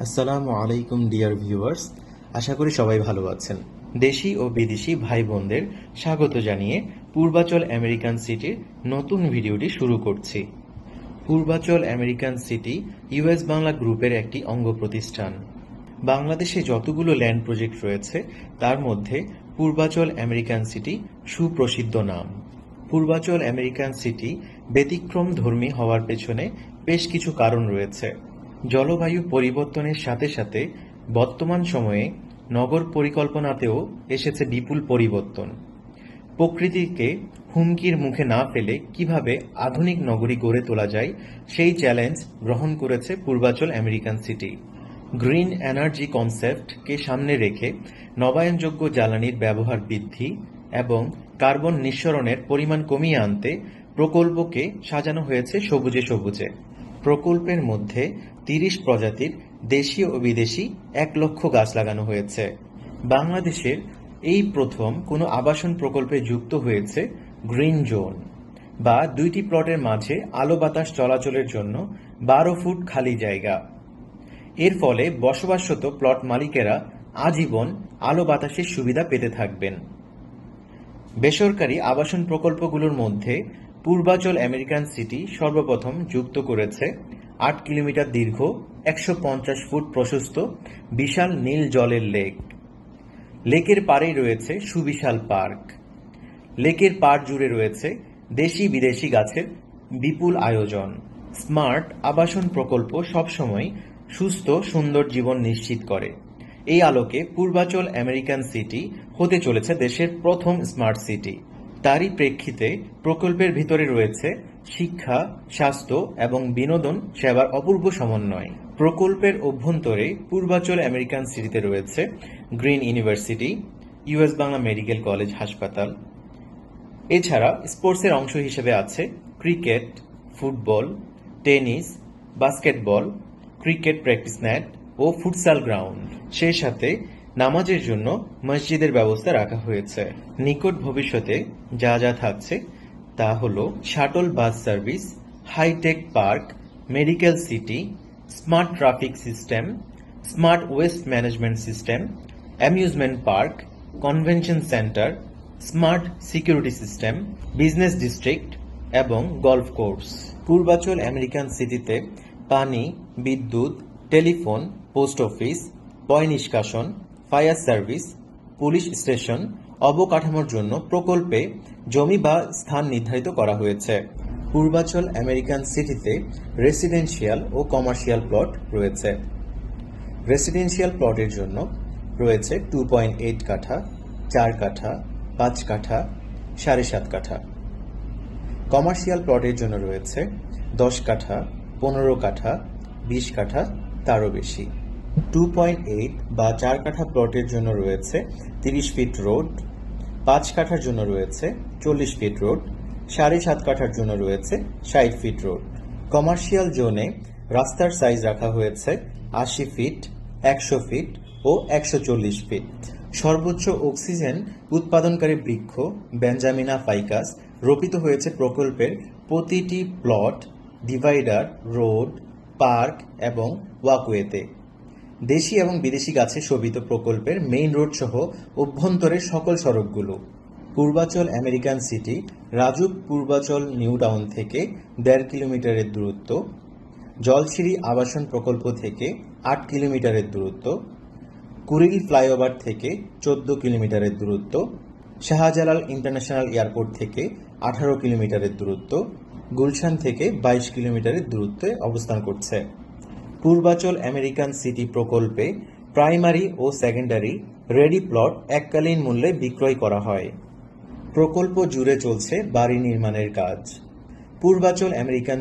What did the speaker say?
আসসালামু আলাইকুম dear viewers, আশা করি সবাই ভালো আছেন। দেশি ও বিদেশি ভাই বোনদের স্বাগত জানিয়ে পূর্বাচল আমেরিকান সিটির নতুন ভিডিওটি শুরু করছি। Purbachal American city US Bangla গ্রুপের একটি অঙ্গ প্রতিষ্ঠান। বাংলাদেশে যতগুলো ল্যান্ড প্রজেক্ট রয়েছে তার মধ্যে পূর্বাচল আমেরিকান সিটি সুপ্রসিদ্ধ নাম। পূর্বাচল আমেরিকান সিটি ব্যতিক্রমধর্মী হওয়ার পেছনে বেশ কিছু কারণ রয়েছে। জলবায়ু পরিবর্তনের সাথে সাথে বর্তমান সময়ে নগর পরিকল্পনাতেও এসেছে বিপুল পরিবর্তন। প্রকৃতিকে হুমকির মুখে না ফেলে কিভাবে আধুনিক নগরী গড়ে তোলা যায় সেই চ্যালেঞ্জ গ্রহণ করেছে Purbachal American city. Green energy কনসেপ্টকে সামনে রেখে নবায়নযোগ্য জ্বালানির ব্যবহার বৃদ্ধি এবং কার্বন নিঃসরণের পরিমাণ কমিয়ে আনতে প্রকল্পকে সাজানো হয়েছে সবুজে সবুজে। প্রকল্পের মধ্যে ৩০ প্রজাতির দেশীয় ও বিদেশি ১,০০,০০০ গাছ লাগানো হয়েছে। বাংলাদেশের এই প্রথম কোনো আবাসন প্রকল্পে যুক্ত হয়েছে গ্রিন জোন, বা ২টি প্লটের মাঝে আলো বাতাস চলাচলের জন্য ১২ ফুট খালি জায়গা। এর ফলে বসবাসরত প্লট মালিকেরা আজীবন আলো বাতাসের সুবিধা পেতে থাকবেন। বেসরকারি আবাসন প্রকল্পগুলোর মধ্যে পূর্বাচল আমেরিকান সিটি সর্বপ্রথম যুক্ত করেছে ৮ কিলোমিটার দীর্ঘ ১৫০ ফুট প্রশস্ত বিশাল নীল জলের লেক। লেকের পাড়েই রয়েছে সুবিশাল পার্ক। লেকের পাড় জুড়ে রয়েছে দেশি বিদেশি গাছের বিপুল আয়োজন। স্মার্ট আবাসন প্রকল্প সবসময় সুস্থ সুন্দর জীবন নিশ্চিত করে। এই আলোকে পূর্বাচল আমেরিকান সিটি হতে চলেছে দেশের প্রথম স্মার্ট সিটি। তারই প্রেক্ষিতে প্রকল্পের ভিতরে রয়েছে শিক্ষা, স্বাস্থ্য এবং বিনোদন সেবার অপূর্ব সমন্বয়। প্রকল্পের অভ্যন্তরে পূর্বাচল আমেরিকান সিটিতে রয়েছে green university, US Bangla medical college হাসপাতাল। এছাড়া স্পোর্টসের অংশ হিসেবে আছে cricket, football, tennis, basketball, cricket practice net ও ফুটসাল গ্রাউন্ড। সেই সাথে নামাজের জন্য মসজিদের ব্যবস্থা রাখা হয়েছে। নিকট ভবিষ্যতে যা যা থাকছে তা হলো shuttle bus service, hitech park, medical city, smart traffic system, smart waste management system, amusement park, convention centre, smart security system, business district এবং গলফ কোর্স। পূর্বাচল আমেরিকান সিটিতে পানি, বিদ্যুৎ, টেলিফোন, পোস্ট অফিস, পয় নিষ্কাশন, ফায়ার সার্ভিস, পুলিশ স্টেশন অবকাঠামোর জন্য প্রকল্পে জমি বা স্থান নির্ধারিত করা হয়েছে। পূর্বাচল আমেরিকান সিটিতে রেসিডেন্সিয়াল ও কমার্শিয়াল প্লট রয়েছে। রেসিডেন্সিয়াল প্লটের জন্য রয়েছে 2.8 কাঠা, 4 কাঠা, 5 কাঠা, 7.5 কাঠা। কমার্শিয়াল প্লটের জন্য রয়েছে 10 কাঠা, 15 কাঠা, 20 কাঠা, তারও বেশি। 2.8 বা 4 কাঠা প্লটের জন্য রয়েছে 30 ফিট রোড, 5 কাঠার জন্য রয়েছে 40 ফিট রোড, 7.5 কাঠার জন্য রয়েছে 60 ফিট রোড। কমার্শিয়াল জোনে রাস্তার সাইজ রাখা হয়েছে 80 ফিট, 100 ফিট ও 140 ফিট। সর্বোচ্চ অক্সিজেন উৎপাদনকারী বৃক্ষ বেঞ্জামিনা ফাইকাস রোপিত হয়েছে প্রকল্পের প্রতিটি প্লট, ডিভাইডার, রোড, পার্ক এবং ওয়াকওয়েতে। দেশি এবং বিদেশি গাছে শোভিত প্রকল্পের মেইন রোড সহ অভ্যন্তরের সকল সড়কগুলো। Purbachal American city Rajuk Purbachal new town থেকে 1.5 কিলোমিটারের দূরত্ব, জলছিরি আবাসন প্রকল্প থেকে 8 কিলোমিটারের দূরত্ব, কুড়িল ফ্লাইওভার থেকে 14 কিলোমিটারের দূরত্ব, শাহজালাল ইন্টারন্যাশনাল এয়ারপোর্ট থেকে 18 কিলোমিটারের দূরত্ব, গুলশান থেকে 22 কিলোমিটারের দূরত্বে অবস্থান করছে। পূর্বাচল আমেরিকান সিটি প্রকল্পে প্রাইমারি ও সেকেন্ডারি রেডি প্লট এককালীন মূল্যে বিক্রয় করা হয়। প্রকল্প জুড়ে চলছে বাড়ি নির্মাণের কাজ। পূর্বাচল আমেরিকান